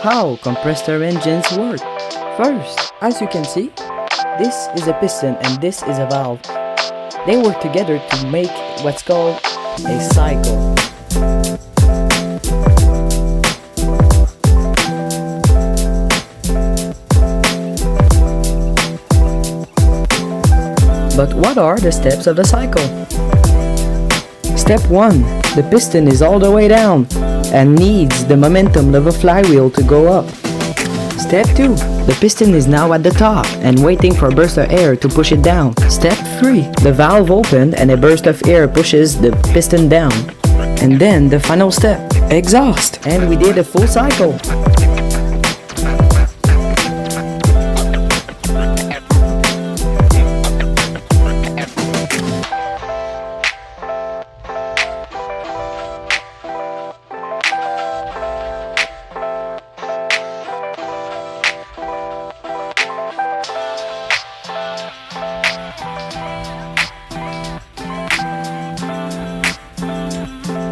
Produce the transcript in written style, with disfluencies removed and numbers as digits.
How compressed air engines work. First, as you can see, this is a piston and this is a valve. They work together to make what's called a cycle. But what are the steps of the cycle? Step 1. The piston is all the way down and needs the momentum of a flywheel to go up. Step 2. The piston is now at the top and waiting for a burst of air to push it down. Step 3. The valve opened and a burst of air pushes the piston down. And then the final step, exhaust. And we did a full cycle.